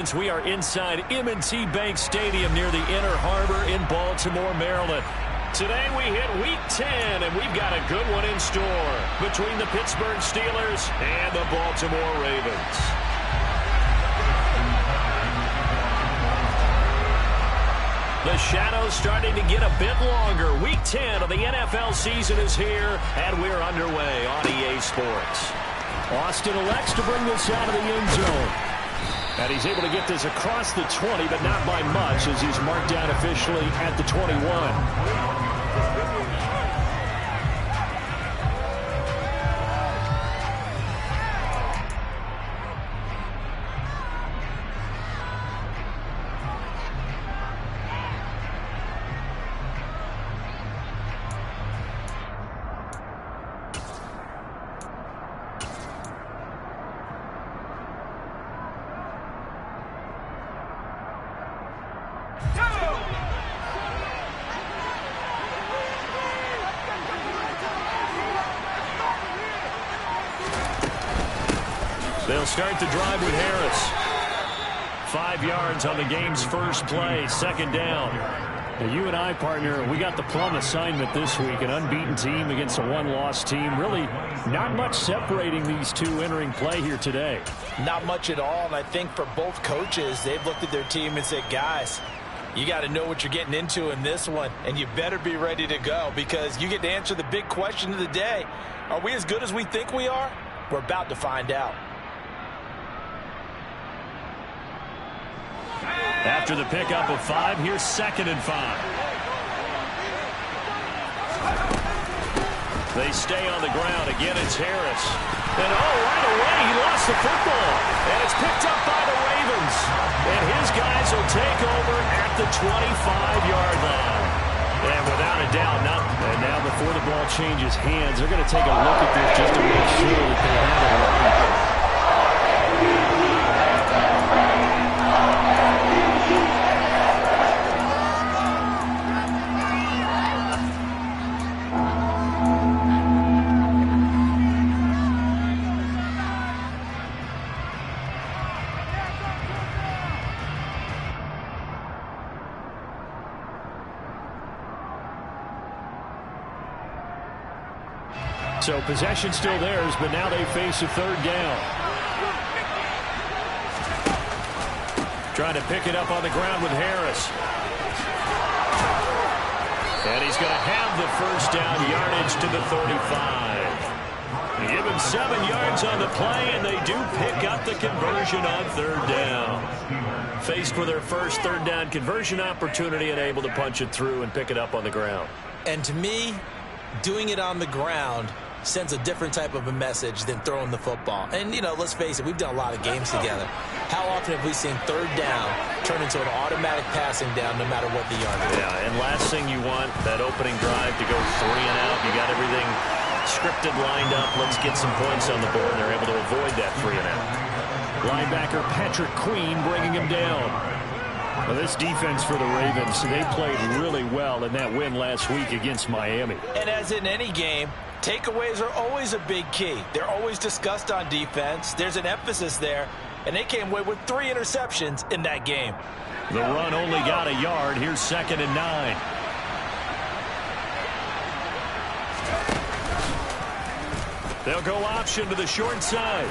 We are inside M&T Bank Stadium near the Inner Harbor in Baltimore, Maryland. Today we hit Week 10, and we've got a good one in store between the Pittsburgh Steelers and the Baltimore Ravens. The shadow's starting to get a bit longer. Week 10 of the NFL season is here, and we're underway on EA Sports. Austin elects to bring this out of the end zone. And he's able to get this across the 20, but not by much, as he's marked down officially at the 21. They'll start the drive with Harris. 5 yards on the game's first play, second down. Now, you and I, partner, we got the plum assignment this week. An unbeaten team against a one-loss team. Really not much separating these two entering play here today. Not much at all, and I think for both coaches, they've looked at their team and said, guys, you got to know what you're getting into in this one, and you better be ready to go because you get to answer the big question of the day. Are we as good as we think we are? We're about to find out. After the pickup of 5, here's 2nd and 5. They stay on the ground. Again, it's Harris. And, right away, he lost the football. And it's picked up by the Ravens. And his guys will take over at the 25-yard line. And without a doubt, and now before the ball changes hands, they're going to take a look at this just to make sure that they have it right. So possession still theirs, but now they face a 3rd down. Trying to pick it up on the ground with Harris. And he's going to have the first down, yardage to the 35. They give him 7 yards on the play, and they do pick up the conversion on 3rd down. Faced with their first 3rd down conversion opportunity and able to punch it through and pick it up on the ground. And to me, doing it on the ground sends a different type of a message than throwing the football. And, let's face it, we've done a lot of games together. How often have we seen 3rd down turn into an automatic passing down no matter what the yardage is? Yeah, and last thing you want, that opening drive to go 3 and out. You got everything scripted, lined up. Let's get some points on the board. They're able to avoid that 3 and out. Linebacker Patrick Queen bringing him down. Well, this defense for the Ravens, they played really well in that win last week against Miami. And as in any game, takeaways are always a big key. They're always discussed on defense. There's an emphasis there, and they came away with 3 interceptions in that game. The run only got a yard. Here's 2nd and 9. They'll go option to the short side.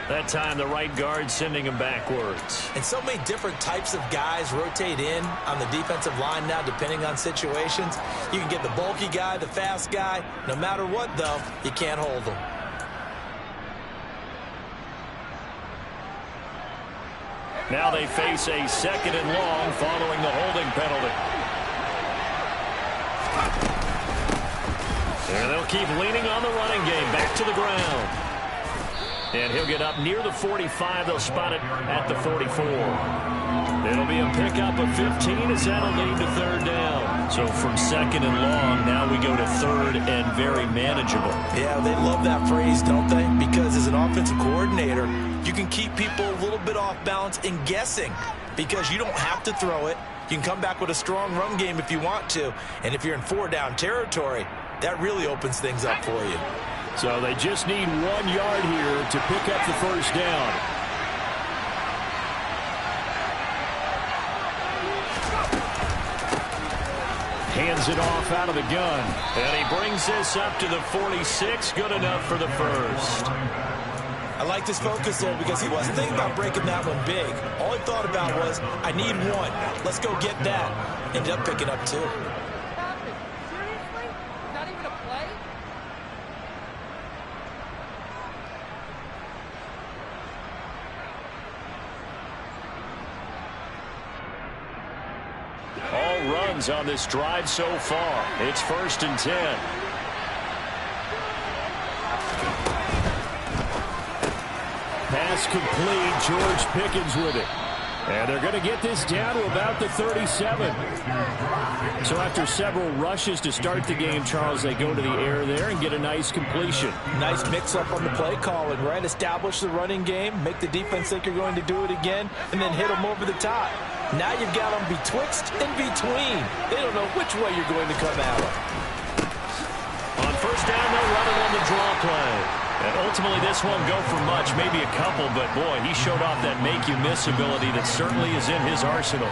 That time, the right guard sending him backwards. And so many different types of guys rotate in on the defensive line now, depending on situations. You can get the bulky guy, the fast guy. No matter what, though, you can't hold them. Now they face a 2nd and long following the holding penalty. And they'll keep leaning on the running game. Back to the ground. And he'll get up near the 45. They'll spot it at the 44. It'll be a pickup of 15 as that'll lead to 3rd down. So from 2nd and long, now we go to 3rd and very manageable. Yeah, they love that phrase, don't they? Because as an offensive coordinator, you can keep people a little bit off balance and guessing because you don't have to throw it. You can come back with a strong run game if you want to. And if you're in 4-down territory, that really opens things up for you. So they just need 1 yard here to pick up the first down. Hands it off out of the gun. And he brings this up to the 46. Good enough for the first. I like this focus there because he wasn't thinking about breaking that one big. All he thought about was, I need 1. Let's go get that. Ended up picking up 2. Seriously? Not even a play? All runs on this drive so far. It's 1st and 10. Pass complete. George Pickens with it. And they're going to get this down to about the 37. So after several rushes to start the game, Charles, they go to the air there and get a nice completion. Nice mix-up on the play calling, right? Establish the running game, make the defense think you're going to do it again, and then hit them over the top. Now you've got them betwixt and between. They don't know which way you're going to come at them. On 1st down, they'll run it on the draw play. And ultimately, this won't go for much, maybe a couple, but boy, he showed off that make-you-miss ability that certainly is in his arsenal.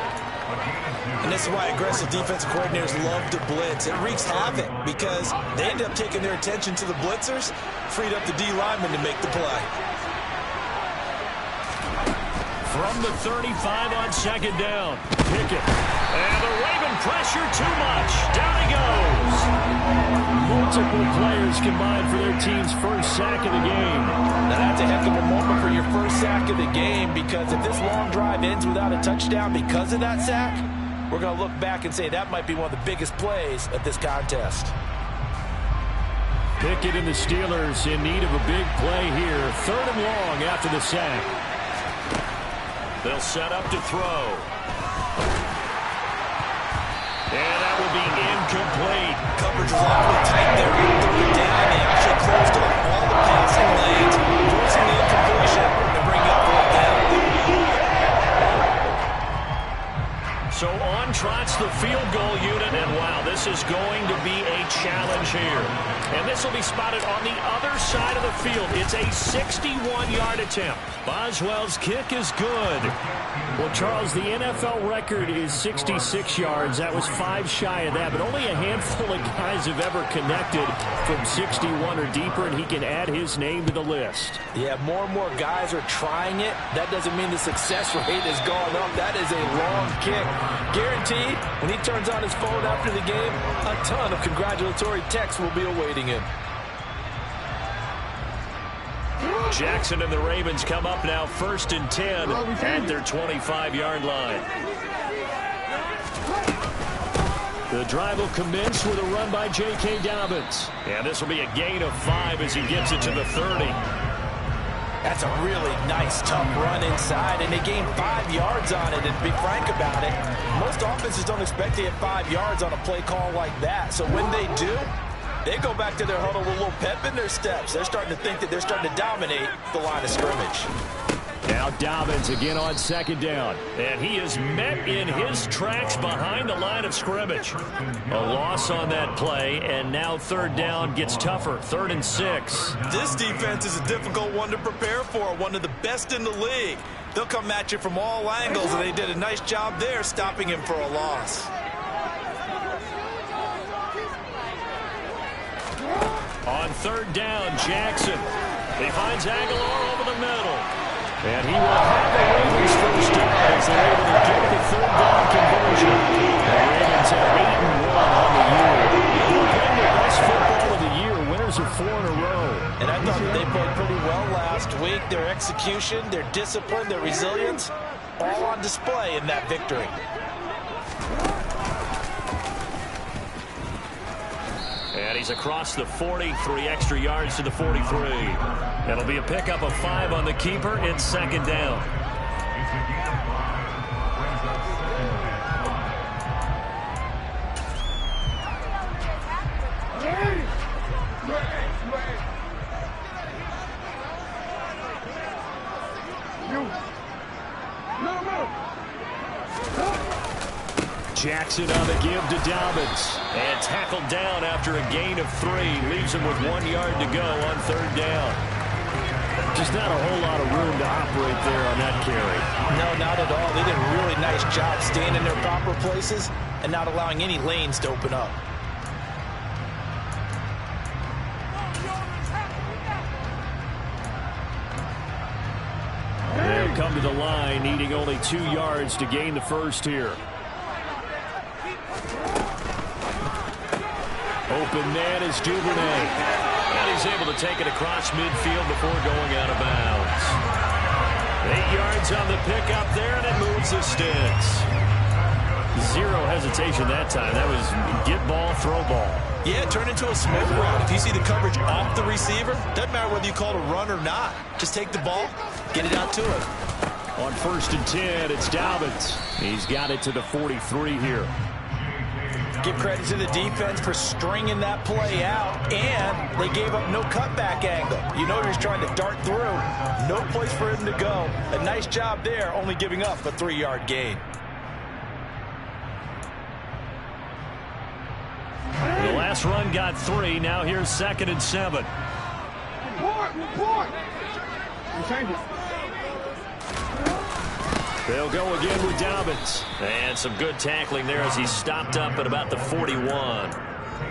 And this is why aggressive defensive coordinators love to blitz. It wreaks havoc because they end up taking their attention to the blitzers, freed up the D lineman to make the play. From the 35 on 2nd down, Pickett. And the Raven pressure too much. Down he goes. Multiple players combined for their team's first sack of the game. Now that's a heck of a moment for your first sack of the game because if this long drive ends without a touchdown because of that sack, we're going to look back and say that might be one of the biggest plays of this contest. Pickett and the Steelers in need of a big play here. 3rd and long after the sack. They'll set up to throw. And that will be incomplete. Coverage was awfully tight there. Third down, they actually closed off all the passing lanes, forcing the incompletion and bring up 4th down. So on trots the field goal unit, and wow, this is going to be a challenge here. And this will be spotted on the other side of the field. It's a 61-yard attempt. Boswell's kick is good. Well, Charles, the NFL record is 66 yards. That was 5 shy of that, but only a handful of guys have ever connected from 61 or deeper, and he can add his name to the list. Yeah, more and more guys are trying it. That doesn't mean the success rate has gone up. That is a long kick. Guaranteed, when he turns on his phone after the game, a ton of congratulatory texts will be awaiting him. Jackson and the Ravens come up now 1st and 10 at their 25-yard line. The drive will commence with a run by J.K. Dobbins. And this will be a gain of 5 as he gets it to the 30. That's a really nice, tough run inside, and they gain 5 yards on it. And to be frank about it, most offenses don't expect to get 5 yards on a play call like that. So when they do, they go back to their huddle with a little pep in their steps. They're starting to think that they're starting to dominate the line of scrimmage. Now Dobbins again on 2nd down. And he is met in his tracks behind the line of scrimmage. A loss on that play, and now 3rd down gets tougher. 3rd and 6. This defense is a difficult one to prepare for, one of the best in the league. They'll come at you from all angles, and they did a nice job there stopping him for a loss. On 3rd down, Jackson. He finds Aguilar over the middle. And he will have the Ravens first down as they're able to get the 3rd down conversion. The Ravens have 8-1 on the year. They're playing their best football of the year. Winners of 4 in a row. And I thought that they played pretty well last week. Their execution, their discipline, their resilience, all on display in that victory. And he's across the 40, 3 extra yards to the 43. It'll be a pickup of 5 on the keeper. It's 2nd down. Jackson on the give to Dobbins. And tackled down after a gain of 3. Leaves him with 1 yard to go on 3rd down. Just not a whole lot of room to operate there on that carry. No, not at all. They did a really nice job staying in their proper places and not allowing any lanes to open up. They'll come to the line, needing only 2 yards to gain the first here. Open man is Duvernay. And he's able to take it across midfield before going out of bounds. 8 yards on the pickup there, and it moves the sticks. Zero hesitation that time. That was get ball, throw ball. Yeah, turn into a smoke route. If you see the coverage off the receiver, doesn't matter whether you call it a run or not. Just take the ball, get it out to him. On 1st and 10, it's Dobbins. He's got it to the 43 here. Give credit to the defense for stringing that play out, and they gave up no cutback angle. You know he's trying to dart through. No place for him to go. A nice job there, only giving up a 3-yard gain. The last run got 3. Now here's 2nd and 7. They'll go again with Dobbins. And some good tackling there as he stopped up at about the 41.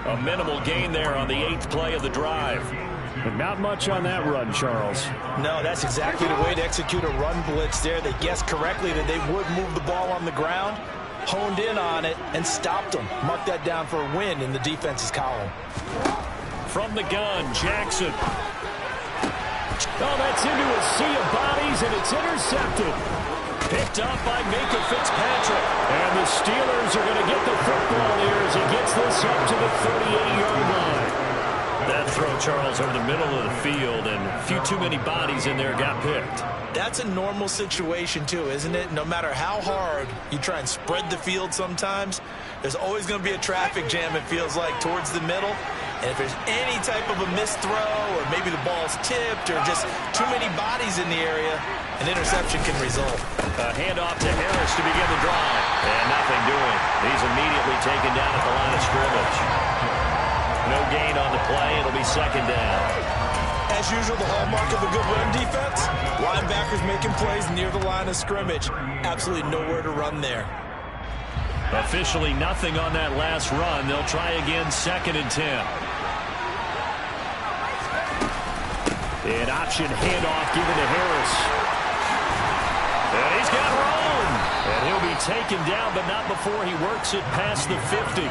A minimal gain there on the 8th play of the drive. But not much on that run, Charles. No, that's exactly the way to execute a run blitz there. They guessed correctly that they would move the ball on the ground, honed in on it, and stopped them. Mark that down for a win in the defense's column. From the gun, Jackson. Oh, that's into a sea of bodies, and it's intercepted. Picked up by Minka Fitzpatrick. And the Steelers are going to get the football here as he gets this up to the 38-yard line. That throw, Charles, over the middle of the field, and a few too many bodies in there got picked. That's a normal situation, too, isn't it? No matter how hard you try and spread the field sometimes, there's always going to be a traffic jam, it feels like, towards the middle. And if there's any type of a missed throw or maybe the ball's tipped or just too many bodies in the area, an interception can result. A handoff to Harris to begin the drive. And nothing doing. He's immediately taken down at the line of scrimmage. No gain on the play. It'll be 2nd down. As usual, the hallmark of a good run defense, linebackers making plays near the line of scrimmage. Absolutely nowhere to run there. Officially nothing on that last run. They'll try again 2nd and 10. An option handoff given to Harris. And he's got room. And he'll be taken down, but not before he works it past the 50.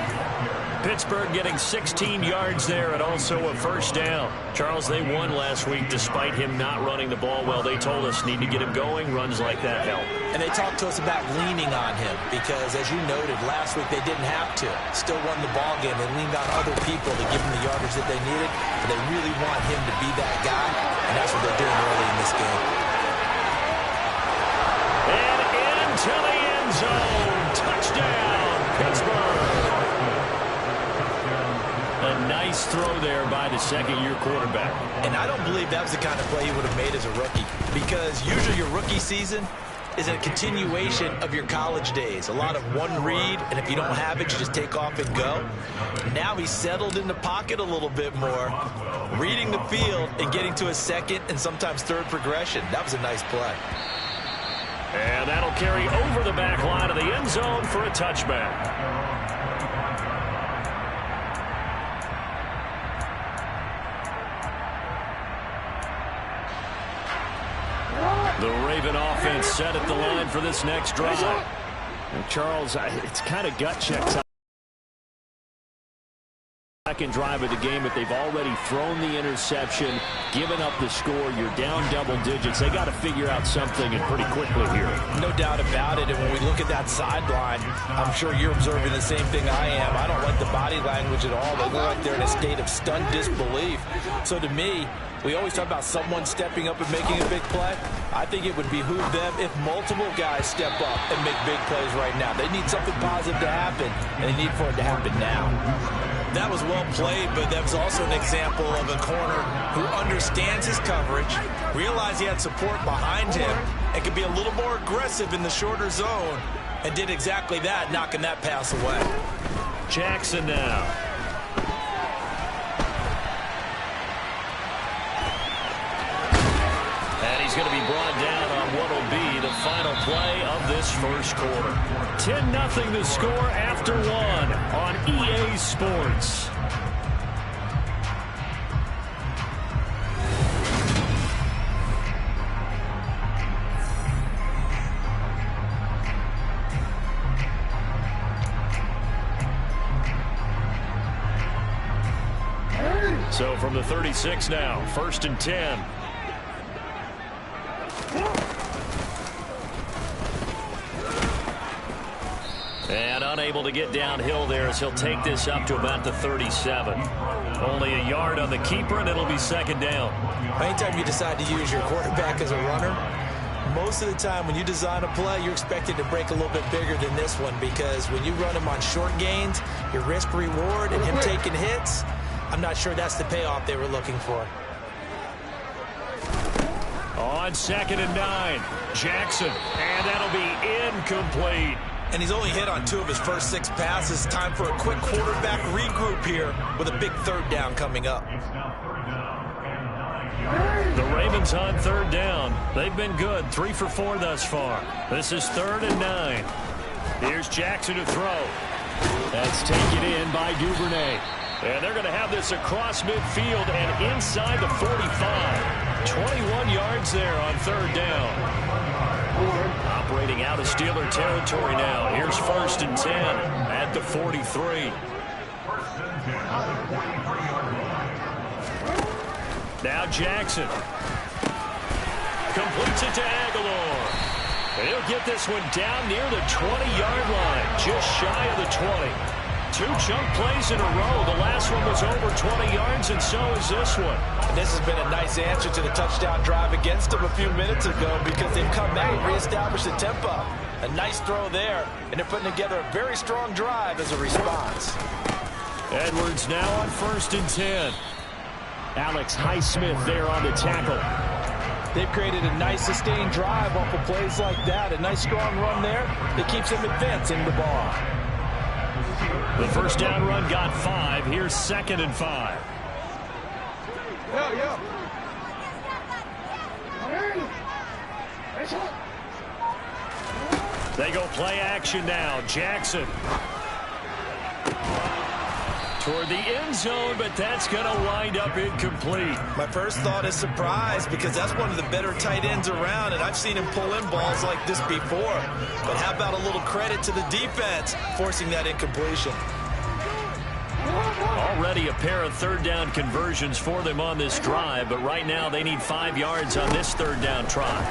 Pittsburgh getting 16 yards there and also a 1st down. Charles, they won last week despite him not running the ball well. They told us need to get him going. Runs like that help. And they talked to us about leaning on him because, as you noted, last week they didn't have to. Still won the ball game. They leaned on other people to give them the yardage that they needed. But they really want him to be that guy, and that's what they're doing early in this game. And into the end zone. Touchdown, Pittsburgh. A nice throw there by the 2nd-year quarterback. And I don't believe that was the kind of play he would have made as a rookie, because usually your rookie season is a continuation of your college days. A lot of one read, and if you don't have it, you just take off and go. Now he's settled in the pocket a little bit more, reading the field and getting to a 2nd and sometimes 3rd progression. That was a nice play. And that'll carry over the back line of the end zone for a touchback. The Raven offense set at the line for this next drive. And Charles, it's kind of gut check time. Second drive of the game, but they've already thrown the interception, given up the score. You're down double digits. They got to figure out something, and pretty quickly here. No doubt about it. And when we look at that sideline, I'm sure you're observing the same thing I am. I don't like the body language at all. They look like they're in a state of stunned disbelief. So to me, we always talk about someone stepping up and making a big play. I think it would behoove them if multiple guys step up and make big plays right now. They need something positive to happen, and they need for it to happen now. That was well played, but that was also an example of a corner who understands his coverage, realized he had support behind him, and could be a little more aggressive in the shorter zone and did exactly that, knocking that pass away. Jackson now. And he's going to be brought down on what will be the final play of this first quarter. 10-0 the score after one on EA Sports. So from the 36 now, 1st and 10. And unable to get downhill there as he'll take this up to about the 37. Only a yard on the keeper, and it'll be 2nd down. Anytime you decide to use your quarterback as a runner, most of the time when you design a play, you're expected to break a little bit bigger than this one, because when you run him on short gains, your risk-reward and him taking hits, I'm not sure that's the payoff they were looking for. On 2nd and 9, Jackson, and that'll be incomplete. And he's only hit on 2 of his first 6 passes. Time for a quick quarterback regroup here with a big 3rd down coming up. The Ravens on 3rd down. They've been good, 3 for 4 thus far. This is 3rd and 9. Here's Jackson to throw. That's taken in by Duvernay. And they're going to have this across midfield and inside the 45. 21 yards there on 3rd down. Operating out of Steeler territory now. Here's 1st and 10 at the 43. Now Jackson. Completes it to Aguilar. He'll get this one down near the 20-yard line. Just shy of the 20. 2 chunk plays in a row. The last one was over 20 yards, and so is this one. And this has been a nice answer to the touchdown drive against them a few minutes ago, because they've come out and reestablished the tempo. A nice throw there, and they're putting together a very strong drive as a response. Edwards now on 1st and 10. Alex Highsmith there on the tackle. They've created a nice sustained drive off of plays like that. A nice strong run there that keeps them advancing the ball. The 1st down run got 5. Here's 2nd and 5. They go play action now. Jackson. Toward the end zone, but that's going to wind up incomplete. My first thought is surprise, because that's one of the better tight ends around, and I've seen him pull in balls like this before. But how about a little credit to the defense forcing that incompletion? Already a pair of 3rd down conversions for them on this drive, but right now they need 5 yards on this 3rd down try.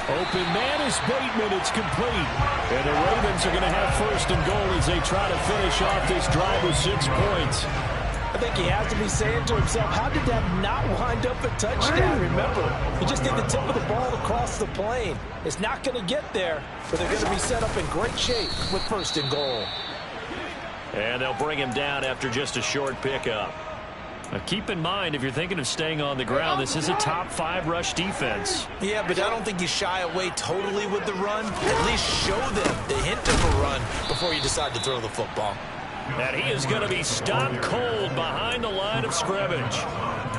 Open man is Bateman. It's complete. And the Ravens are going to have 1st and goal as they try to finish off this drive with 6 points. I think he has to be saying to himself, how did that not wind up a touchdown? Remember, he just did the tip of the ball across the plane. It's not going to get there, but they're going to be set up in great shape with 1st and goal. And they'll bring him down after just a short pickup. Now keep in mind, if you're thinking of staying on the ground, this is a top 5 rush defense. Yeah, but I don't think you shy away totally with the run. At least show them the hint of a run before you decide to throw the football. And he is going to be stopped cold behind the line of scrimmage.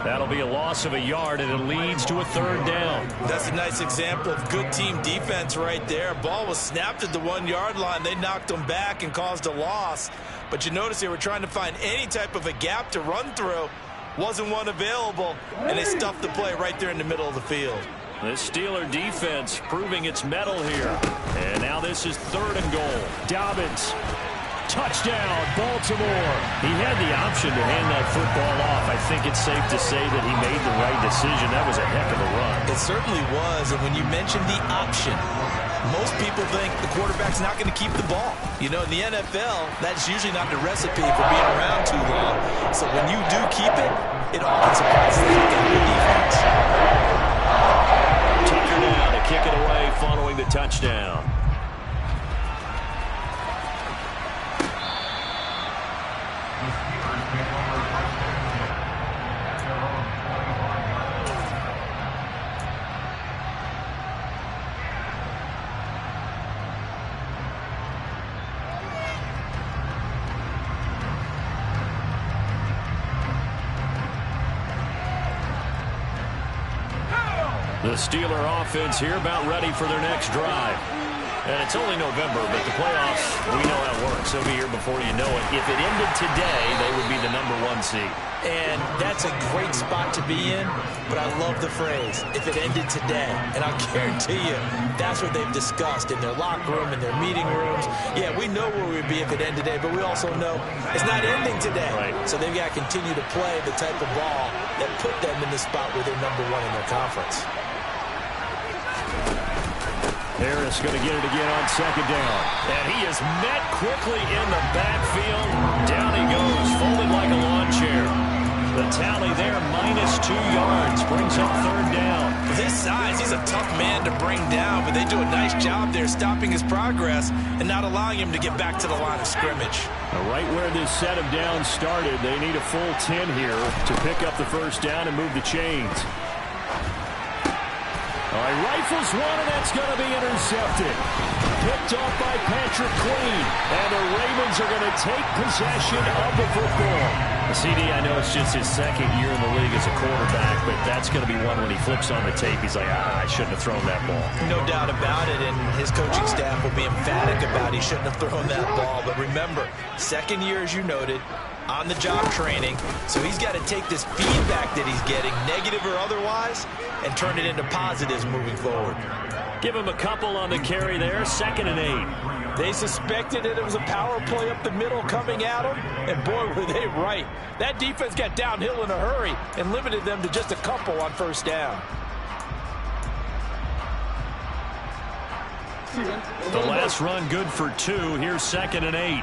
That'll be a loss of a yard, and it leads to a 3rd down. That's a nice example of good team defense right there. Ball was snapped at the 1-yard line. They knocked them back and caused a loss. But you notice they were trying to find any type of a gap to run through. Wasn't one available, and they stuffed the play right there in the middle of the field. The Steeler defense proving its mettle here. And now this is 3rd and goal. Dobbins. Touchdown, Baltimore. He had the option to hand that football off. I think it's safe to say that he made the right decision. That was a heck of a run. It certainly was, and when you mentioned the option, most people think the quarterback's not going to keep the ball. You know, in the NFL, that's usually not the recipe for being around too long. So when you do keep it, it often surprises the heck out of the defense. Tucker down to kick it away following the touchdown. The Steeler offense here about ready for their next drive. And it's only November, but the playoffs, we know how it works. They'll be here before you know it. If it ended today, they would be the #1 seed. And that's a great spot to be in, but I love the phrase, if it ended today. And I'll guarantee you, that's what they've discussed in their locker room, in their meeting rooms. Yeah, we know where we'd be if it ended today, but we also know it's not ending today. Right. So they've got to continue to play the type of ball that put them in the spot where they're #1 in their conference. Harris going to get it again on second down. And he is met quickly in the backfield. Down he goes, folded like a lawn chair. The tally there, -2 yards, brings up third down. With his size, he's a tough man to bring down, but they do a nice job there stopping his progress and not allowing him to get back to the line of scrimmage. Right where this set of downs started, they need a full 10 here to pick up the first down and move the chains. All right, rifles one, and that's going to be intercepted. Picked off by Patrick Queen, and the Ravens are going to take possession of the football. CD, I know it's just his second year in the league as a quarterback, but that's going to be one when he flips on the tape. He's like, I shouldn't have thrown that ball. No doubt about it, and his coaching staff will be emphatic about he shouldn't have thrown that ball. But remember, second year, as you noted, on-the-job training, so he's got to take this feedback that he's getting, negative or otherwise, and turn it into positives moving forward. Give him a couple on the carry there, 2nd and 8. They suspected that it was a power play up the middle coming at them, and boy, were they right. That defense got downhill in a hurry and limited them to just a couple on first down. The last run good for 2. Here's 2nd and 8.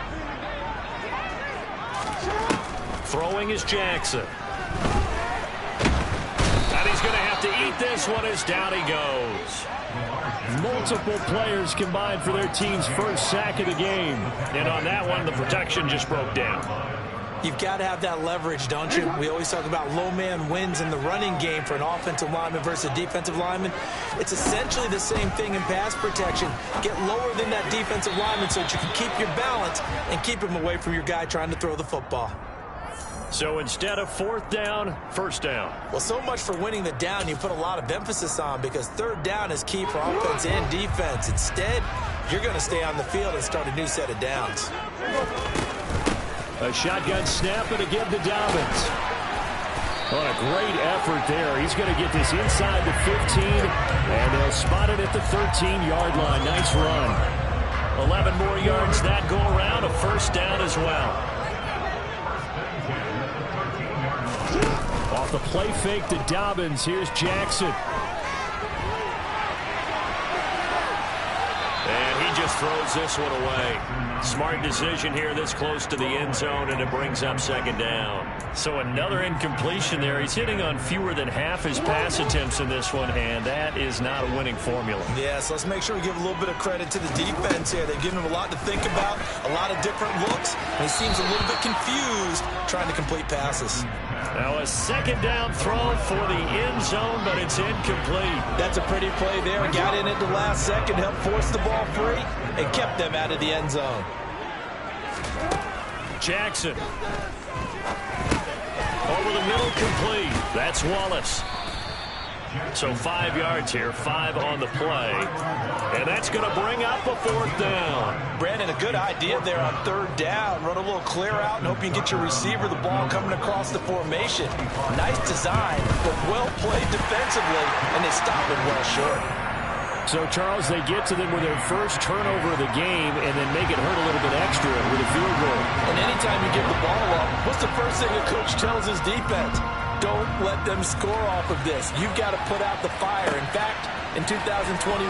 Throwing is Jackson. And he's going to have to eat this one as down he goes. Multiple players combined for their team's first sack of the game. And on that one, the protection just broke down. You've got to have that leverage, don't you? We always talk about low man wins in the running game for an offensive lineman versus a defensive lineman. It's essentially the same thing in pass protection. Get lower than that defensive lineman so that you can keep your balance and keep him away from your guy trying to throw the football. So instead of 4th down, 1st down. Well, so much for winning the down you put a lot of emphasis on, because 3rd down is key for offense and defense. Instead, you're going to stay on the field and start a new set of downs. A shotgun snap and a give to Dobbins. What a great effort there. He's going to get this inside the 15, and they'll spot it at the 13-yard line. Nice run. 11 more yards that go around, a 1st down as well. Off the play fake to Dobbins, here's Jackson. And he just throws this one away. Smart decision here this close to the end zone, and it brings up 2nd down. So another incompletion there. He's hitting on fewer than half his pass attempts in this one, and that is not a winning formula. Yes, let's make sure we give a little bit of credit to the defense here. They've given him a lot to think about, a lot of different looks, and he seems a little bit confused trying to complete passes. Now a 2nd down throw for the end zone, but it's incomplete. That's a pretty play there. Got in at the last second, helped force the ball free, and kept them out of the end zone. Jackson. Over the middle, complete. That's Wallace. So 5 yards here, 5 on the play. And that's going to bring up a 4th down. Brandon, a good idea there on 3rd down. Run a little clear out and hope you can get your receiver the ball coming across the formation. Nice design, but well played defensively, and they stop it well short. So, Charles, they get to them with their first turnover of the game and then make it hurt a little bit extra with a field goal. And anytime you give the ball up, what's the first thing a coach tells his defense? Don't let them score off of this. You've got to put out the fire. In fact, in 2021,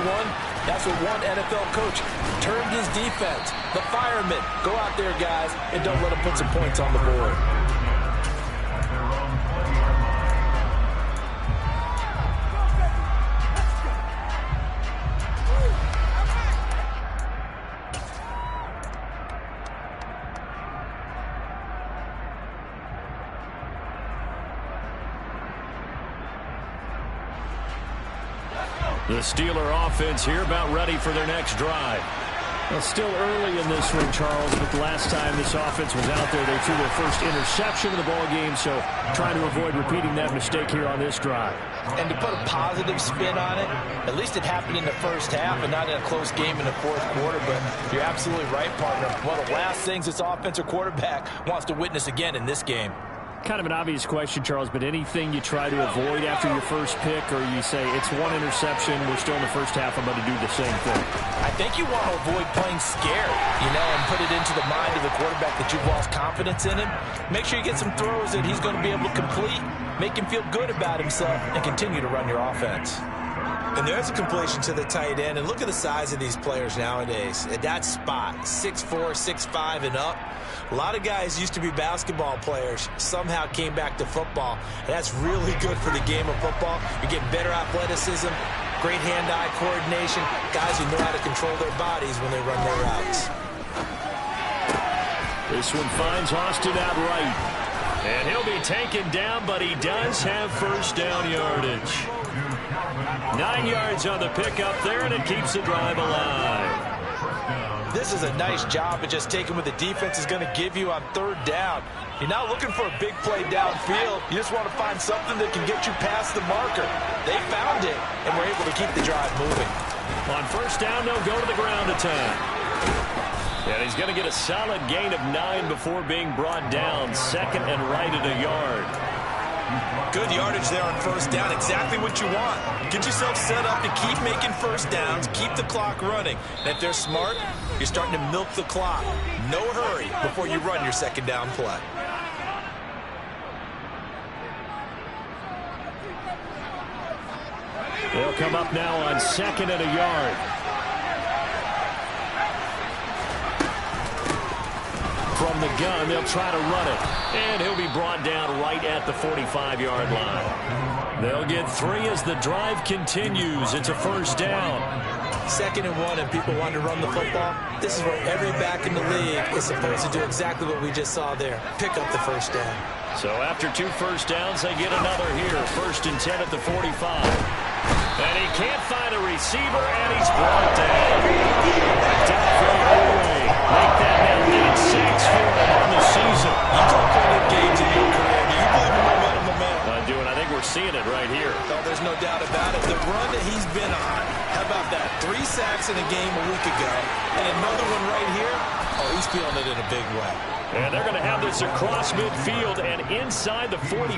that's what one NFL coach termed his defense. The firemen. Go out there, guys, and don't let them put some points on the board. The Steeler offense here about ready for their next drive. Well, still early in this one, Charles, but the last time this offense was out there, they threw their first interception of the ball game, so trying to avoid repeating that mistake here on this drive. And to put a positive spin on it, at least it happened in the first half and not in a close game in the fourth quarter. But you're absolutely right, partner. One of the last things this offensive quarterback wants to witness again in this game. Kind of an obvious question, Charles, but anything you try to avoid after your first pick, or you say it's one interception, we're still in the first half, I'm going to do the same thing? I think you want to avoid playing scared, and put it into the mind of the quarterback that you've lost confidence in him. Make sure you get some throws that he's going to be able to complete, make him feel good about himself, and continue to run your offense. And there's a completion to the tight end. And look at the size of these players nowadays. At that spot, 6'4", 6'5", and up. A lot of guys used to be basketball players, somehow came back to football. And that's really good for the game of football. You're getting better athleticism, great hand-eye coordination, guys who know how to control their bodies when they run their routes. This one finds Austin out right. And he'll be taken down, but he does have first down yardage. 9 yards on the pickup there, and it keeps the drive alive. This is a nice job of just taking what the defense is going to give you on third down. You're not looking for a big play downfield. You just want to find something that can get you past the marker. They found it, and were able to keep the drive moving. On first down, they'll go to the ground attack. And he's going to get a solid gain of 9 before being brought down. Second and right at a yard. Good yardage there on first down. Exactly what you want. Get yourself set up to keep making first downs, keep the clock running. And if they're smart, you're starting to milk the clock. No hurry before you run your second down play. They'll come up now on second and a yard. From the gun, they'll try to run it. And he'll be brought down right at the 45-yard line. They'll get 3 as the drive continues. It's a first down. 2nd and 1, and people want to run the football. This is where every back in the league is supposed to do exactly what we just saw there. Pick up the first down. So after 2 first downs, they get another here. 1st and 10 at the 45. And he can't find a receiver, and he's brought down. Down for a way. Make that now lead 6 for him on the season. You don't play good games in your career. Do you believe in momentum? I do, and I think we're seeing it right here. Oh, there's no doubt about it. The run that he's been on, how about that? 3 sacks in a game a week ago, and another one right here. Oh, he's feeling it in a big way. And they're going to have this across midfield and inside the 45.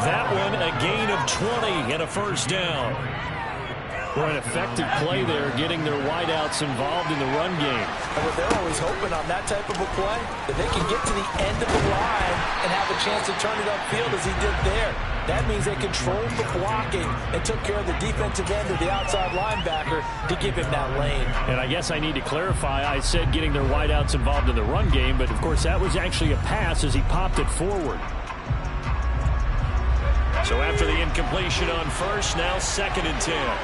That one a gain of 20 and a first down. For an effective play there, getting their wideouts involved in the run game. And what they're always hoping on that type of a play, that they can get to the end of the line and have a chance to turn it upfield as he did there. That means they controlled the blocking and took care of the defensive end of the outside linebacker to give him that lane. And I guess I need to clarify, I said getting their wideouts involved in the run game, but of course that was actually a pass as he popped it forward. So after the incompletion on first, now 2nd and 10.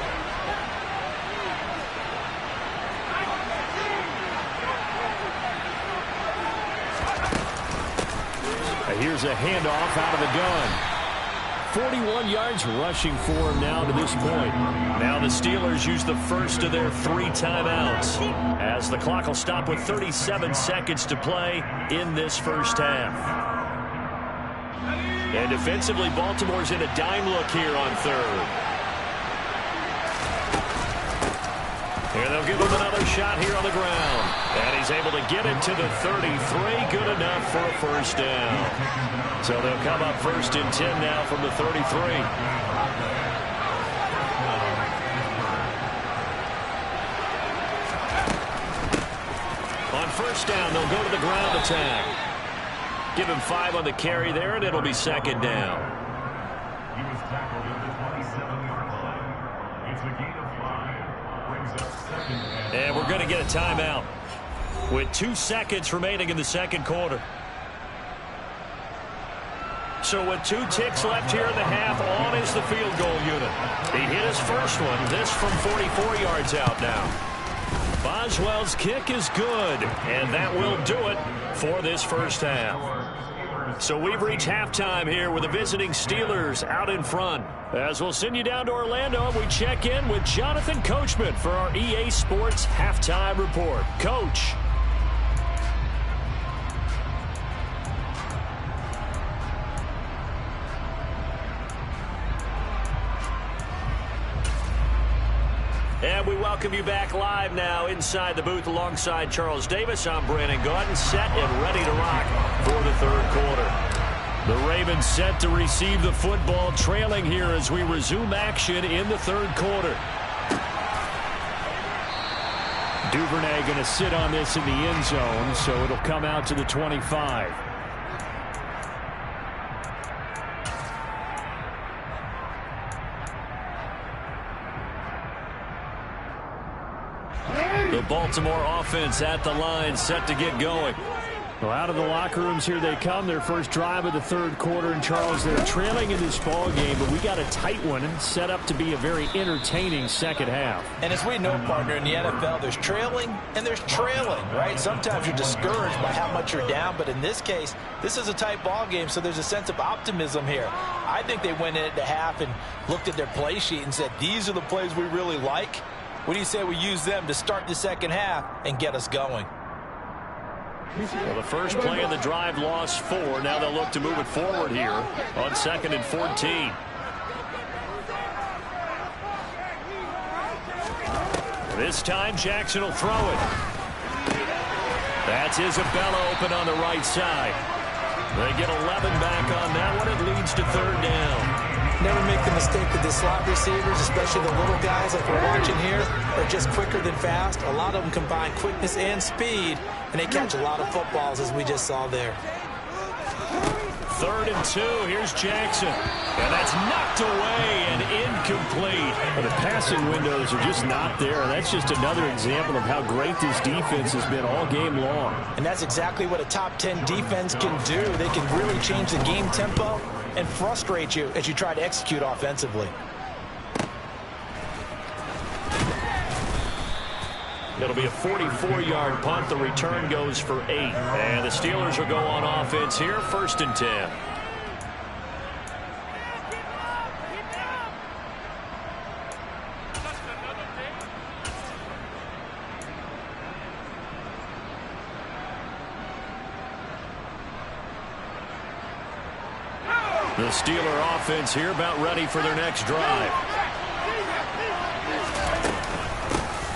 Here's a handoff out of the gun. 41 yards rushing for him now to this point. Now the Steelers use the first of their 3 timeouts as the clock will stop with 37 seconds to play in this first half. And defensively, Baltimore's in a dime look here on third. And they'll give him another shot here on the ground. And he's able to get it to the 33. Good enough for a first down. So they'll come up 1st and 10 now from the 33. On first down, they'll go to the ground attack. Give him 5 on the carry there, and it'll be 2nd down. He was tackled at the 27-yard line. It's a gain of 5. And we're going to get a timeout with 2 seconds remaining in the second quarter. So with 2 ticks left here in the half, on is the field goal unit. He hit his first one, this from 44 yards out now. Boswell's kick is good, and that will do it for this first half. So we've reached halftime here with the visiting Steelers out in front. As we'll send you down to Orlando, and we check in with Jonathan Coachman for our EA Sports Halftime Report. Coach. And we welcome you back live now inside the booth alongside Charles Davis. I'm Brandon Gaudin, set and ready to rock for the third quarter. The Ravens set to receive the football, trailing here as we resume action in the third quarter. Duvernay going to sit on this in the end zone, so it'll come out to the 25. The Baltimore offense at the line, set to get going. Well, out of the locker rooms here they come. Their first drive of the third quarter. And Charles, they're trailing in this ball game, but we got a tight one set up to be a very entertaining second half. And as we know, partner, in the NFL, there's trailing and there's trailing, right? Sometimes you're discouraged by how much you're down, but in this case, this is a tight ball game, so there's a sense of optimism here. I think they went in at the half and looked at their play sheet and said, these are the plays we really like. What do you say we use them to start the second half and get us going? Well, the first play of the drive lost 4. Now they'll look to move it forward here on 2nd and 14. This time Jackson will throw it. That's Isabella open on the right side. They get 11 back on that one. It leads to third down. Never make the mistake that the slot receivers, especially the little guys like we're watching here, are just quicker than fast. A lot of them combine quickness and speed, and they catch a lot of footballs, as we just saw there. 3rd and 2. Here's Jackson. And that's knocked away and incomplete. Well, the passing windows are just not there. That's just another example of how great this defense has been all game long. And that's exactly what a top 10 defense can do. They can really change the game tempo and frustrate you as you try to execute offensively. It'll be a 44-yard punt. The return goes for 8. And the Steelers will go on offense here, 1st and 10. The Steeler offense here about ready for their next drive.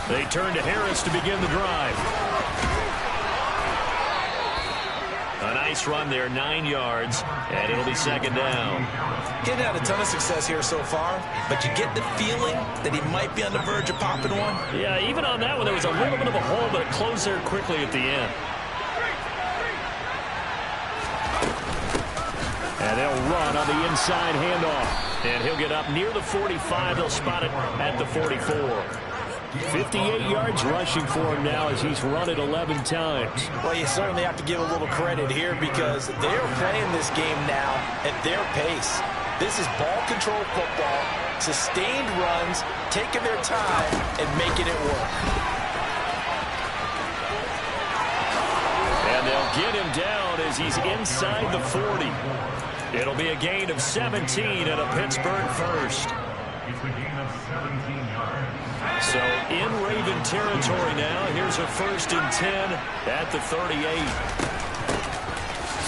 They turn to Harris to begin the drive. A nice run there, 9 yards, and it'll be 2nd down. Getting out a ton of success here so far, but you get the feeling that he might be on the verge of popping one. Yeah, even on that one, there was a little bit of a hole, but it closed there quickly at the end. And they'll run on the inside handoff. And he'll get up near the 45. They'll spot it at the 44. 58 yards rushing for him now as he's run it 11 times. Well, you certainly have to give a little credit here because they're playing this game now at their pace. This is ball control football, sustained runs, taking their time and making it work. And they'll get him down as he's inside the 40. It'll be a gain of 17 and a Pittsburgh first. It's a gain of 17 yards. So in Raven territory now. Here's a 1st and 10 at the 38.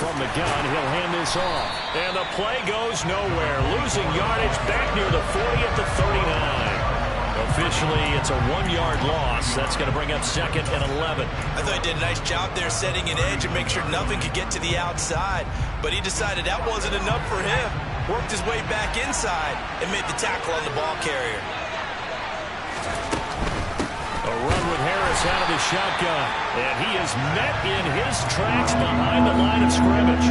From the gun, he'll hand this off. And the play goes nowhere. Losing yardage back near the 40 at the 39. Officially, it's a 1-yard loss. That's going to bring up 2nd and 11. I thought he did a nice job there setting an edge and make sure nothing could get to the outside. But he decided that wasn't enough for him. Worked his way back inside and made the tackle on the ball carrier. A run with Harris out of the shotgun. And he is met in his tracks behind the line of scrimmage.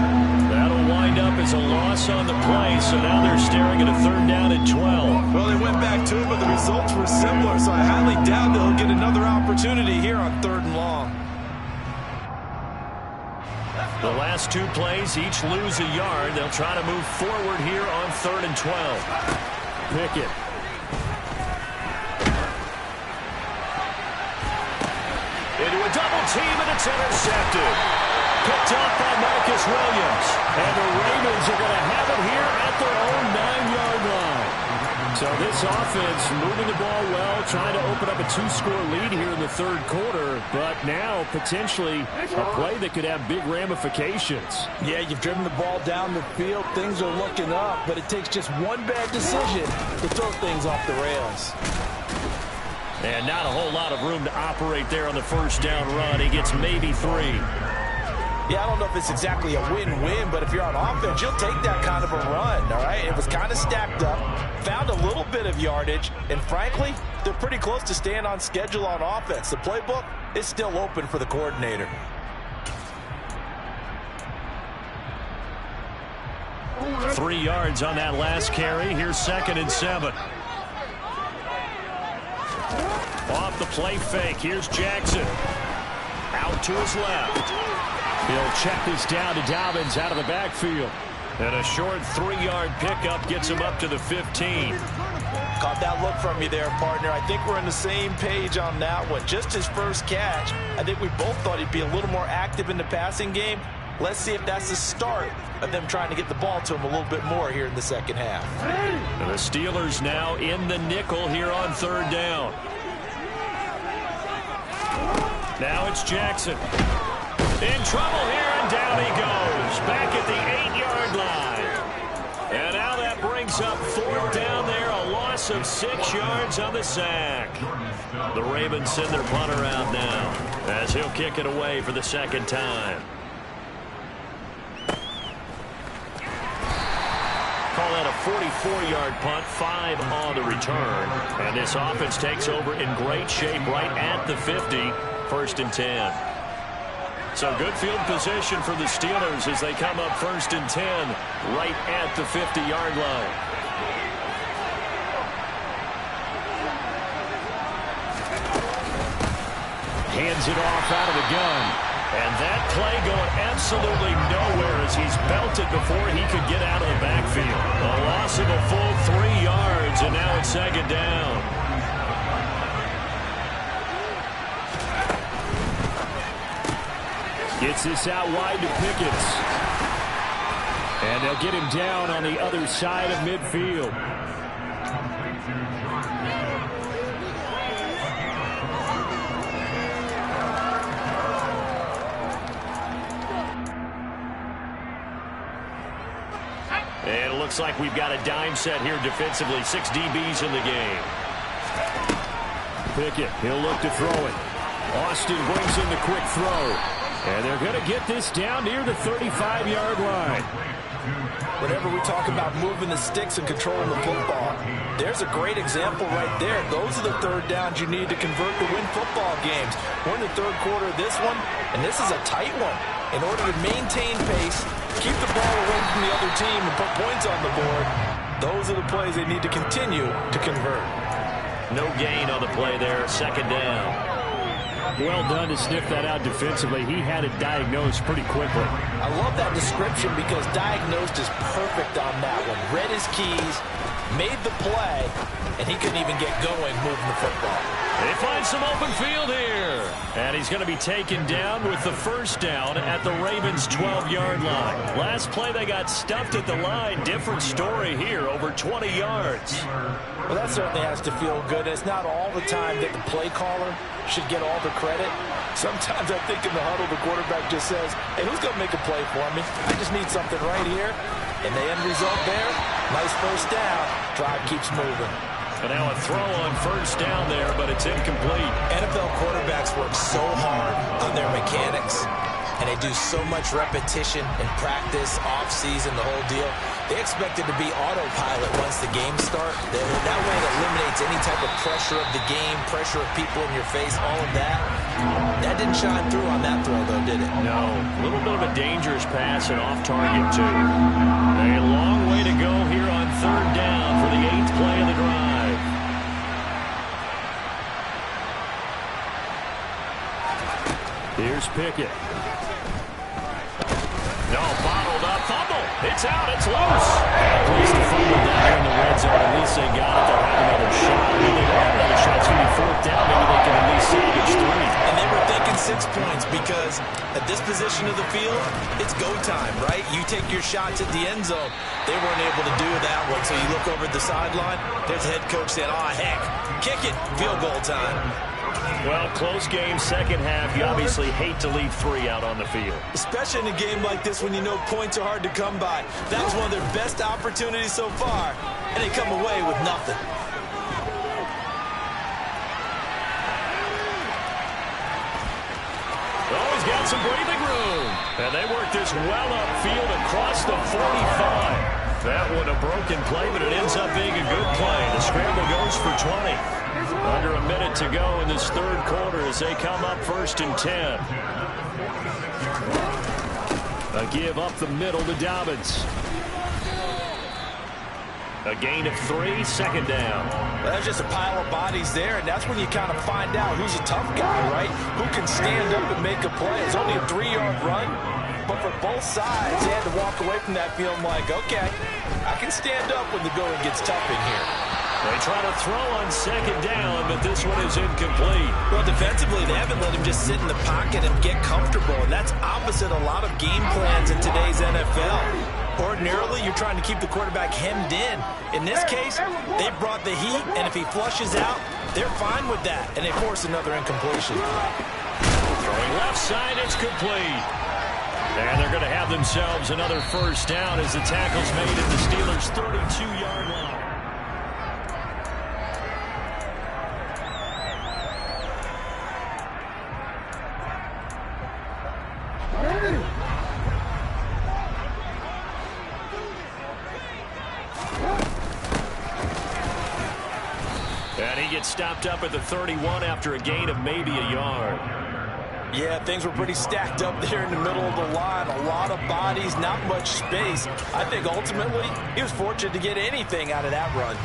That'll wind up as a loss on the play. So now they're staring at a 3rd down and 12. Well, they went back to it, but the results were similar. So I highly doubt they'll get another opportunity here on 3rd and long. The last 2 plays each lose a yard. They'll try to move forward here on 3rd and 12. Pickett. Into a double team, and it's intercepted. Picked up by Marcus Williams. And the Ravens are going to have it here at their own 9-yard line. So this offense moving the ball well, trying to open up a 2-score lead here in the 3rd quarter, but now potentially a play that could have big ramifications. Yeah, you've driven the ball down the field. Things are looking up, but it takes just one bad decision to throw things off the rails. And not a whole lot of room to operate there on the first down run. He gets maybe 3. Yeah, I don't know if it's exactly a win-win, but if you're on offense, you'll take that kind of a run, all right? It was kind of stacked up, found a little bit of yardage, and frankly, they're pretty close to staying on schedule on offense. The playbook is still open for the coordinator. Three yards on that last carry. Here's 2nd and 7. Off the play fake. Here's Jackson. Out to his left. He'll check this down to Dobbins out of the backfield. And a short 3-yard pickup gets him up to the 15. Caught that look from you there, partner. I think we're on the same page on that one. Just his first catch. I think we both thought he'd be a little more active in the passing game. Let's see if that's the start of them trying to get the ball to him a little bit more here in the second half. And the Steelers now in the nickel here on 3rd down. Now it's Jackson. In trouble here, and down he goes. Back at the 8-yard line. And now that brings up 4th down there. A loss of 6 yards on the sack. The Ravens send their punter out now as he'll kick it away for the 2nd time. Call that a 44-yard punt, 5 on the return. And this offense takes over in great shape right at the 50, 1st and 10. So good field position for the Steelers as they come up 1st and 10 right at the 50-yard line. Hands it off out of the gun. And that play going absolutely nowhere as he's belted before he could get out of the backfield. A loss of a full 3 yards, and now it's 2nd down. Gets this out wide to Pickett. And they'll get him down on the other side of midfield. And it looks like we've got a dime set here defensively. 6 DBs in the game. Pickett, he'll look to throw it. Austin brings in the quick throw. And they're going to get this down near the 35-yard line. Whenever we talk about moving the sticks and controlling the football, there's a great example right there. Those are the 3rd downs you need to convert to win football games. We're in the 3rd quarter of this one, and this is a tight one. In order to maintain pace, keep the ball away from the other team, and put points on the board, those are the plays they need to continue to convert. No gain on the play there, 2nd down. Well done to sniff that out defensively. He had it diagnosed pretty quickly. I love that description because diagnosed is perfect on that one. Read his keys, made the play, and he couldn't even get going moving the football. They find some open field here. And he's going to be taken down with the 1st down at the Ravens' 12-yard line. Last play they got stuffed at the line. Different story here, over 20 yards. Well, that certainly has to feel good. It's not all the time that the play caller should get all the credit. Sometimes I think in the huddle, the quarterback just says, hey, who's going to make a play for me? I just need something right here. And the end result there, nice 1st down. Drive keeps moving. And now a throw on 1st down there, but it's incomplete. NFL quarterbacks work so hard on their mechanics, and they do so much repetition and practice, off-season, the whole deal. They expect it to be autopilot once the games start. That way it eliminates any type of pressure of the game, pressure of people in your face, all of that. That didn't shine through on that throw, though, did it? No. A little bit of a dangerous pass and off target, too. A long way to go here on 3rd down for the 8th play of the drive. Here's Pickett. No, bottled up, fumble. It's out, it's loose. At least the fumble down here in the red zone. At least they got it. They'll have another shot. I mean, they have another shot. It's going to be 4th down. Maybe they can at least salvage 3. And they were thinking 6 points because at this position of the field, it's go time, right? You take your shots at the end zone. They weren't able to do that one. So you look over at the sideline, there's the head coach saying, oh, heck, kick it, field goal time. Well, close game, 2nd half. You obviously hate to leave 3 out on the field. Especially in a game like this when you know points are hard to come by. That was one of their best opportunities so far, and they come away with nothing. got some breathing room. And they work this well upfield across the 45. That one a broken play, but it ends up being a good play. The scramble goes for 20. Under a minute to go in this third quarter as they come up 1st and 10. A give up the middle to Dobbins. A gain of 3, 2nd down. That's just a pile of bodies there, and that's when you kind of find out who's a tough guy, right? Who can stand up and make a play. It's only a 3-yard run, but for both sides, they had to walk away from that feeling like, okay, I can stand up when the going gets tough in here. They try to throw on 2nd down, but this one is incomplete. Well, defensively, they haven't let him just sit in the pocket and get comfortable, and that's opposite a lot of game plans in today's NFL. Ordinarily, you're trying to keep the quarterback hemmed in. In this case, they brought the heat, and if he flushes out, they're fine with that, and they force another incompletion. Throwing left side, it's complete. And they're going to have themselves another 1st down as the tackle's made at the Steelers' 32-yard line. And he gets stopped up at the 31 after a gain of maybe a yard. Yeah, things were pretty stacked up there in the middle of the line. A lot of bodies, not much space. I think ultimately he was fortunate to get anything out of that run.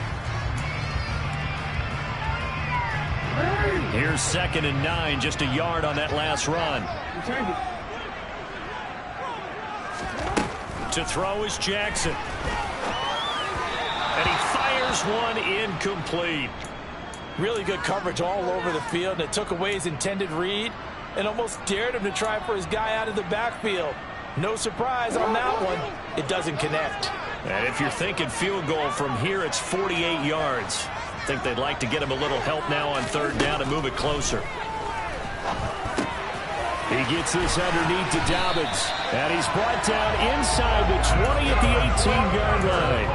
Here's 2nd and 9, just a yard on that last run. To throw is Jackson. And he fires one incomplete. Really good coverage all over the field, and it took away his intended read and almost dared him to try for his guy out of the backfield. No surprise on that one. It doesn't connect. And if you're thinking field goal from here, it's 48 yards. I think they'd like to get him a little help now on 3rd down and move it closer. He gets this underneath to Dobbins. And he's brought down inside the 20 at the 18-yard line.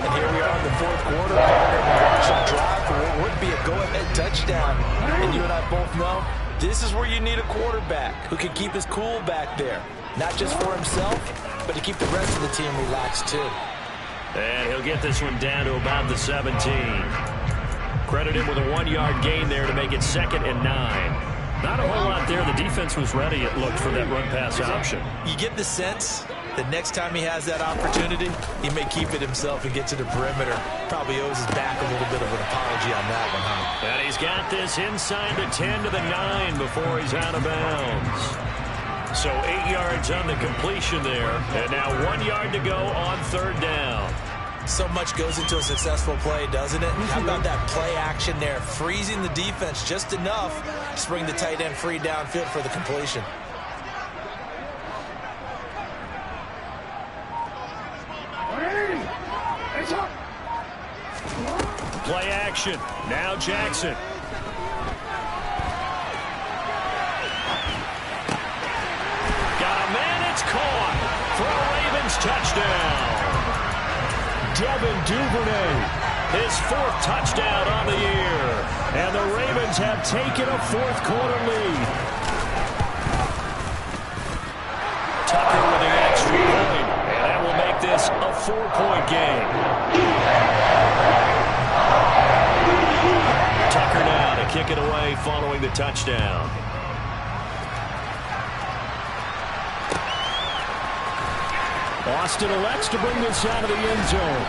And here we are in the 4th quarter. Watch him drive for what would be a go-ahead touchdown. And you and I both know this is where you need a quarterback who can keep his cool back there. Not just for himself, but to keep the rest of the team relaxed too. And he'll get this one down to about the 17. Credit him with a 1-yard gain there to make it 2nd and 9. Not a whole lot there. The defense was ready, it looked, for that run-pass option. You get the sense that next time he has that opportunity, he may keep it himself and get to the perimeter. Probably owes his back a little bit of an apology on that one, huh? And he's got this inside the 10 to the 9 before he's out of bounds. So 8 yards on the completion there. And now 1 yard to go on 3rd down. So much goes into a successful play, doesn't it? How about that play action there? Freezing the defense just enough to bring the tight end free downfield for the completion. Play action. Now Jackson. Got a man. It's caught. For a Ravens touchdown. Devin Duvernay, his 4th touchdown on the year. And the Ravens have taken a 4th quarter lead. Tucker with the extra point. And that will make this a 4-point game. Tucker now to kick it away following the touchdown. Austin elects to bring this out of the end zone.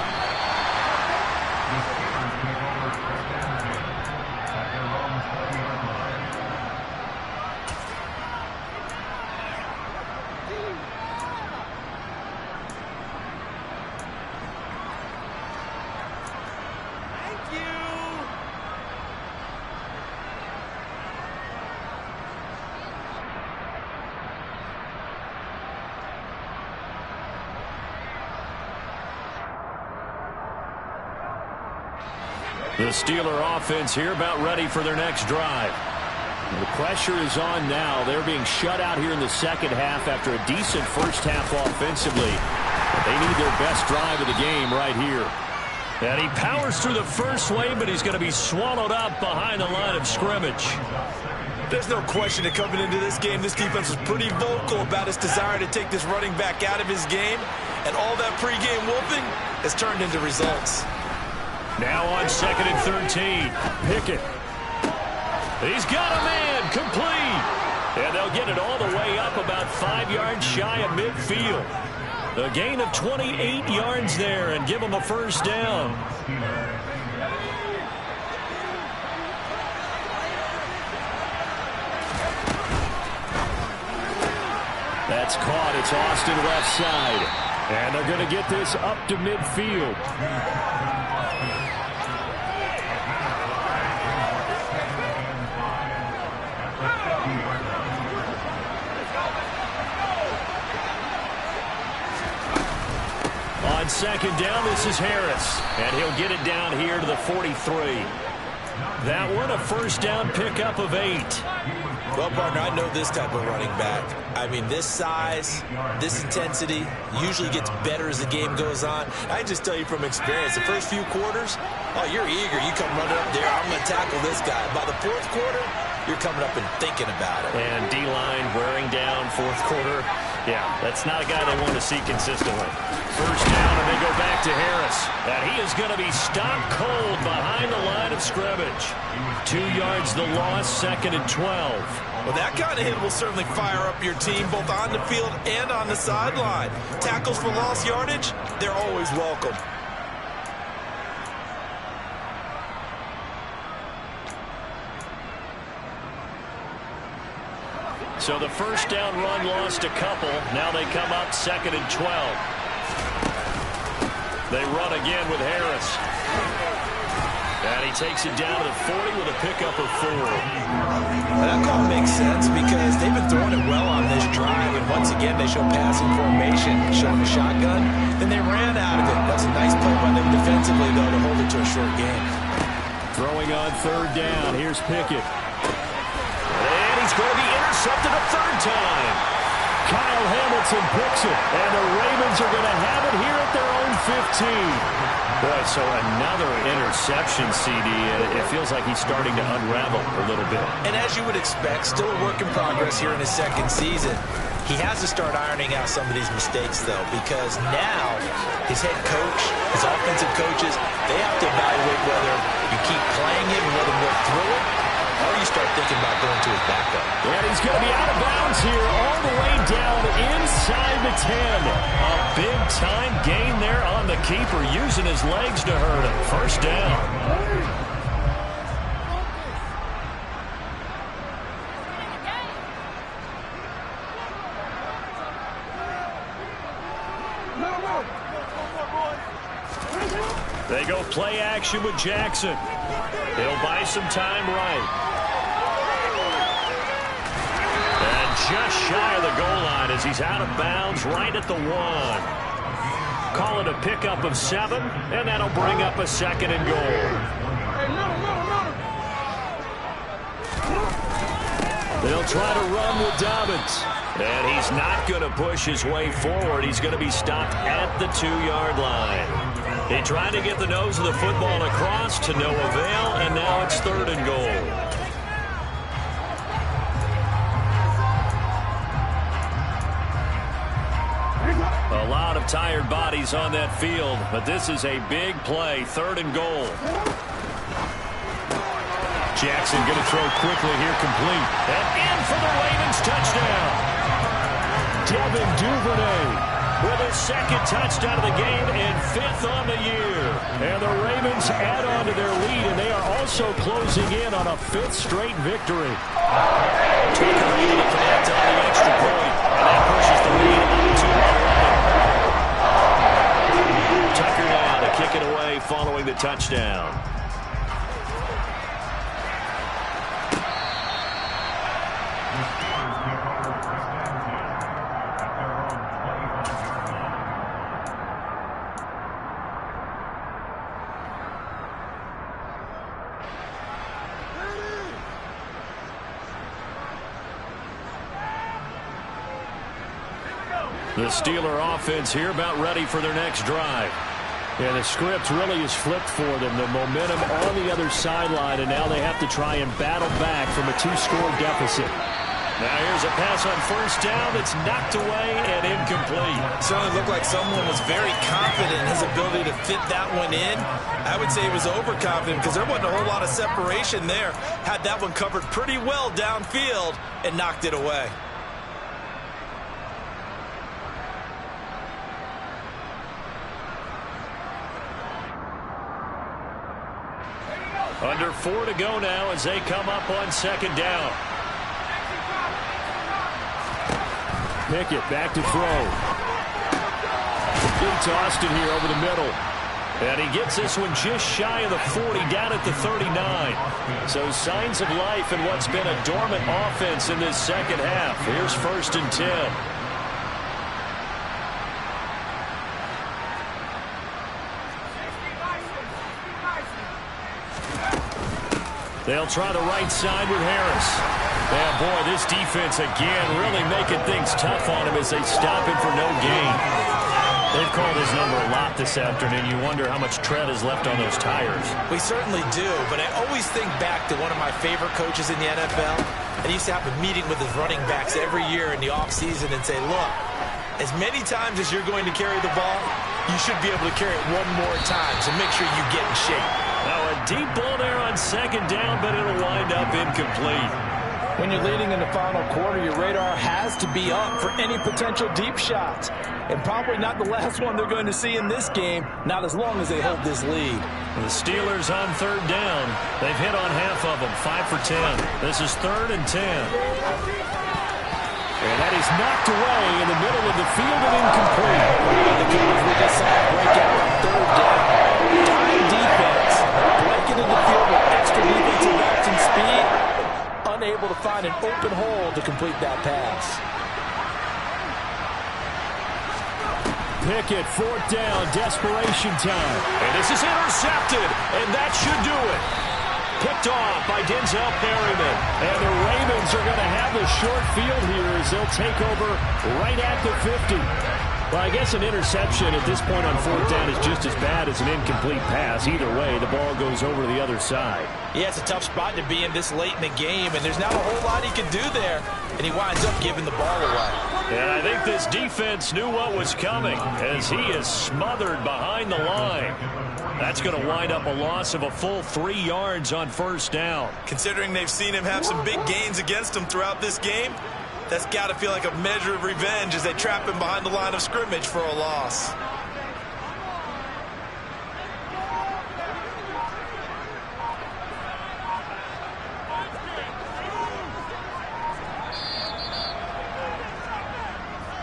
The Steeler offense here about ready for their next drive. The pressure is on now. They're being shut out here in the 2nd half after a decent first half offensively. They need their best drive of the game right here. And he powers through the first wave, but he's going to be swallowed up behind the line of scrimmage. There's no question that coming into this game, this defense was pretty vocal about its desire to take this running back out of his game, and all that pregame wolfing has turned into results. Now on 2nd and 13, Pickett. He's got a man, complete. And they'll get it all the way up about 5 yards shy of midfield. A gain of 28 yards there and give them a first down. That's caught. It's Austin left side. And they're going to get this up to midfield. On 2nd down, this is Harris. And he'll get it down here to the 43. That one a first down pickup of 8. Well, partner, I know this type of running back. I mean, this size, this intensity usually gets better as the game goes on. I can just tell you from experience, the first few quarters, oh, you're eager. You come running up there, I'm going to tackle this guy. By the 4th quarter, you're coming up and thinking about it. And D-line wearing down 4th quarter. Yeah, that's not a guy they want to see consistently. First down, and they go back to Harris. And he is going to be stopped cold behind the line of scrimmage. 2 yards the loss, 2nd and 12. Well, that kind of hit will certainly fire up your team both on the field and on the sideline. Tackles for lost yardage, they're always welcome. So the first down run lost a couple. Now they come up 2nd and 12. They run again with Harris. And he takes it down to the 40 with a pickup of 4. Well, that call makes sense because they've been throwing it well on this drive. And once again, they show passing formation, showing a shotgun. Then they ran out of it. That's a nice play by them defensively, though, to hold it to a short game. Throwing on 3rd down. Here's Pickett. And he's going to be intercepted a 3rd time. Kyle Hamilton picks it. And the Ravens are going to have it here at their own 15. Boy, so another interception, CD. It feels like he's starting to unravel a little bit. And as you would expect, still a work in progress here in his 2nd season. He has to start ironing out some of these mistakes, though, because now his head coach, his offensive coaches, they have to evaluate whether you keep playing him and let him work through it, or you start thinking about going to his backup. And he's going to be out of bounds here all the way down inside the 10. A big-time gain there on the keeper, using his legs to hurt him. First down. They go play action with Jackson. He'll buy some time right. And just shy of the goal line as he's out of bounds right at the 1. Call it a pickup of 7, and that'll bring up a 2nd and goal. They'll try to run with Dobbins. And he's not going to push his way forward. He's going to be stopped at the 2-yard line. He tried to get the nose of the football across to no avail, and now it's 3rd and goal. A lot of tired bodies on that field, but this is a big play, 3rd and goal. Jackson going to throw quickly here, complete. And in for the Ravens touchdown. Devin Duvernay with his 2nd touchdown of the game and 5th on the year. And the Ravens add on to their lead, and they are also closing in on a 5th straight victory. Tucker able to connect on the extra point, and that pushes the lead up to 11. Tucker now to kick it away following the touchdown. The Steeler offense here about ready for their next drive. And the script really is flipped for them. The momentum on the other sideline, and now they have to try and battle back from a 2-score deficit. Now here's a pass on first down that's knocked away and incomplete. Certainly looked like someone was very confident in his ability to fit that one in. I would say he was overconfident because there wasn't a whole lot of separation there. Had that one covered pretty well downfield and knocked it away. Under 4 to go now as they come up on second down. Pickett back to throw. Big tossed it here over the middle. And he gets this one just shy of the 40, down at the 39. So signs of life in what's been a dormant offense in this second half. Here's 1st and 10. They'll try the right side with Harris. And boy, this defense again really making things tough on him as they stop him for no gain. They've called his number a lot this afternoon. You wonder how much tread is left on those tires. We certainly do, but I always think back to one of my favorite coaches in the NFL. And he used to have a meeting with his running backs every year in the offseason and say, look, as many times as you're going to carry the ball, you should be able to carry it one more time, so make sure you get in shape. Now a deep ball there on second down, but it'll wind up incomplete. When you're leading in the final quarter, your radar has to be up for any potential deep shots. And probably not the last one they're going to see in this game, not as long as they hold this lead. The Steelers on third down. They've hit on half of them, 5 for 10. This is 3rd and 10. And that is knocked away in the middle of the field and incomplete. The Cowboys, we just saw it break out on third down. Time defense, breaking in the field with extra defensive action speed, unable to find an open hole to complete that pass. Pickett, 4th down, desperation time. And this is intercepted, and that should do it. Picked off by Denzel Perryman. And the Ravens are going to have the short field here as they'll take over right at the 50. Well, I guess an interception at this point on 4th down is just as bad as an incomplete pass. Either way, the ball goes over to the other side. Yeah, it's a tough spot to be in this late in the game, and there's not a whole lot he can do there. And he winds up giving the ball away. And I think this defense knew what was coming as he is smothered behind the line. That's going to wind up a loss of a full 3 yards on 1st down. Considering they've seen him have some big gains against him throughout this game, that's got to feel like a measure of revenge as they trap him behind the line of scrimmage for a loss.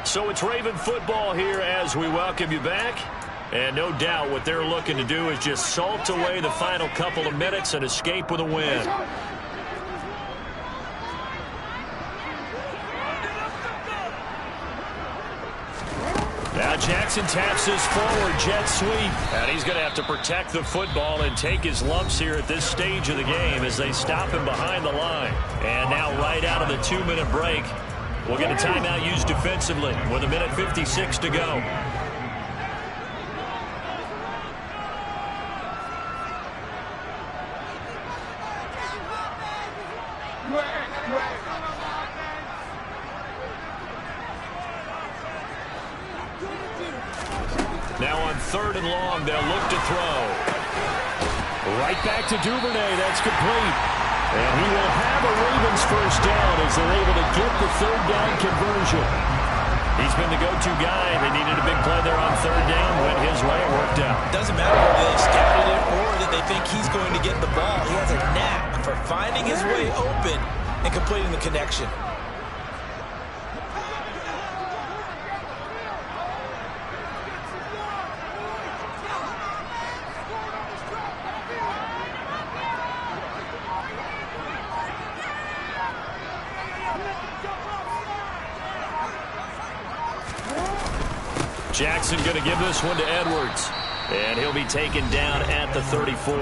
So it's Raven football here as we welcome you back. And no doubt what they're looking to do is just salt away the final couple of minutes and escape with a win. Now Jackson taps his forward jet sweep. And he's going to have to protect the football and take his lumps here at this stage of the game as they stop him behind the line. And now right out of the 2-minute break, we'll get a timeout used defensively with 1:56 to go. Now on 3rd and long, they'll look to throw. Right back to Duvernay. That's complete. And he will have a Ravens 1st down as they're able to get the 3rd down conversion. He's been the go-to guy. They needed a big play there on 3rd down. Went his way. It worked out. Doesn't matter whether they scouted it or that they think he's going to get the ball. He has a knack for finding his way open and completing the connection. Jackson going to give this one to Edwards. And he'll be taken down at the 34.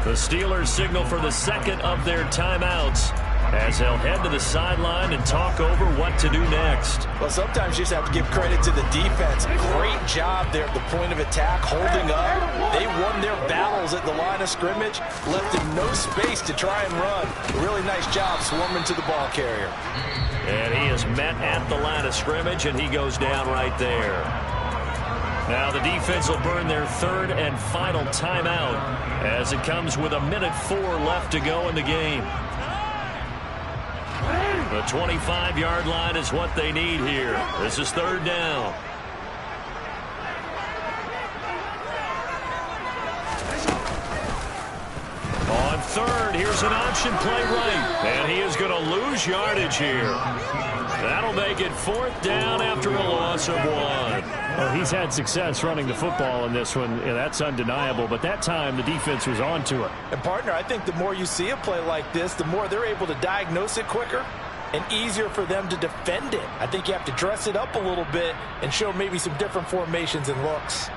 The Steelers signal for the second of their timeouts as they'll head to the sideline and talk over what to do next. Well, sometimes you just have to give credit to the defense. Great job there at the point of attack, holding up. They won their battles at the line of scrimmage, left them no space to try and run. Really nice job swarming to the ball carrier. And he is met at the line of scrimmage, and he goes down right there. Now the defense will burn their third and final timeout as it comes with 1:04 left to go in the game. The 25-yard line is what they need here. This is third down. On third, here's an option play right. And he is going to lose yardage here. That'll make it fourth down after a loss of 1. Well, he's had success running the football in this one. Yeah, that's undeniable. But that time, the defense was on to it. And, partner, I think the more you see a play like this, the more they're able to diagnose it quicker and easier for them to defend it. I think you have to dress it up a little bit and show maybe some different formations and looks.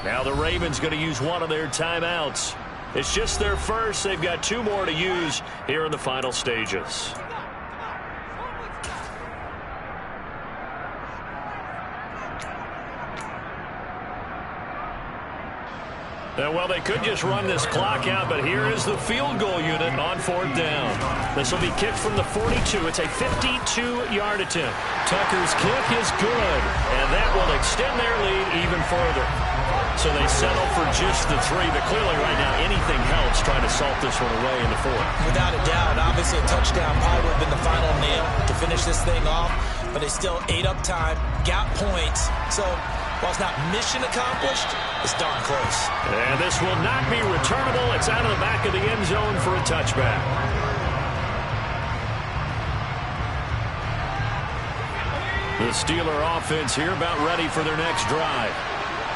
Now the Ravens going to use one of their timeouts. It's just their first. They've got 2 more to use here in the final stages. Well, they could just run this clock out, but here is the field goal unit on fourth down. This will be kicked from the 42. It's a 52-yard attempt. Tucker's kick is good, and that will extend their lead even further. So they settle for just the 3, but clearly right now anything helps trying to salt this one away in the fourth. Without a doubt, obviously a touchdown probably would have been the final nail to finish this thing off, but they still ate up time, got points. So while it's not mission accomplished, it's darn close. And this will not be returnable. It's out of the back of the end zone for a touchback. The Steeler offense here about ready for their next drive.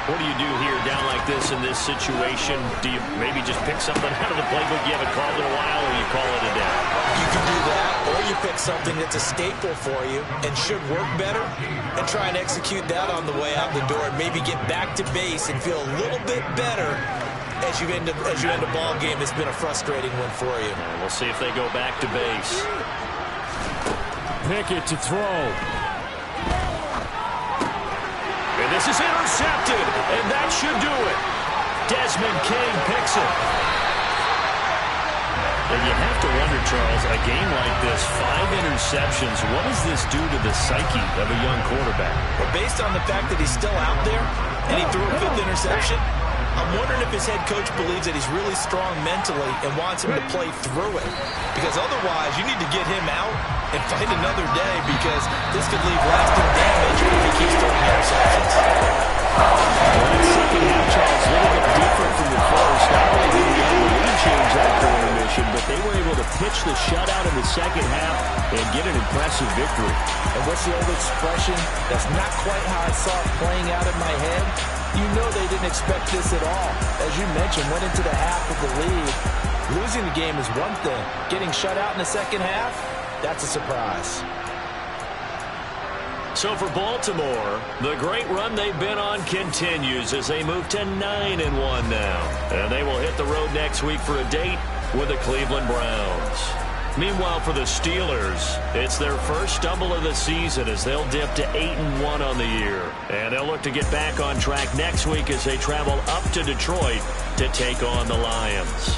What do you do here down like this in this situation? Do you maybe just pick something out of the playbook you haven't called in a while, or you call it a day? You can do that, or you pick something that's a staple for you and should work better and try and execute that on the way out the door and maybe get back to base and feel a little bit better as you end a ball game that's been a frustrating one for you. And we'll see if they go back to base. Pickett to throw. And this is intercepted, and that should do it. Desmond King picks it. And you have to wonder, Charles, a game like this, 5 interceptions, what does this do to the psyche of a young quarterback? But based on the fact that he's still out there and he threw a 5th interception, I'm wondering if his head coach believes that he's really strong mentally and wants him to play through it. Because otherwise, you need to get him out and fight another day, because this could leave lasting damage if he keeps throwing interceptions. Well, that second half, Charles, a little bit different from the first. Not only did we have the lead change after intermission, but they were able to pitch the shutout in the second half and get an impressive victory. And what's the old expression? That's not quite how I saw it playing out in my head. You know they didn't expect this at all. As you mentioned, went into the half with the lead. Losing the game is one thing. Getting shut out in the second half, that's a surprise. So for Baltimore, the great run they've been on continues as they move to 9-1 now. And they will hit the road next week for a date with the Cleveland Browns. Meanwhile, for the Steelers, it's their first stumble of the season as they'll dip to 8-1 on the year. And they'll look to get back on track next week as they travel up to Detroit to take on the Lions.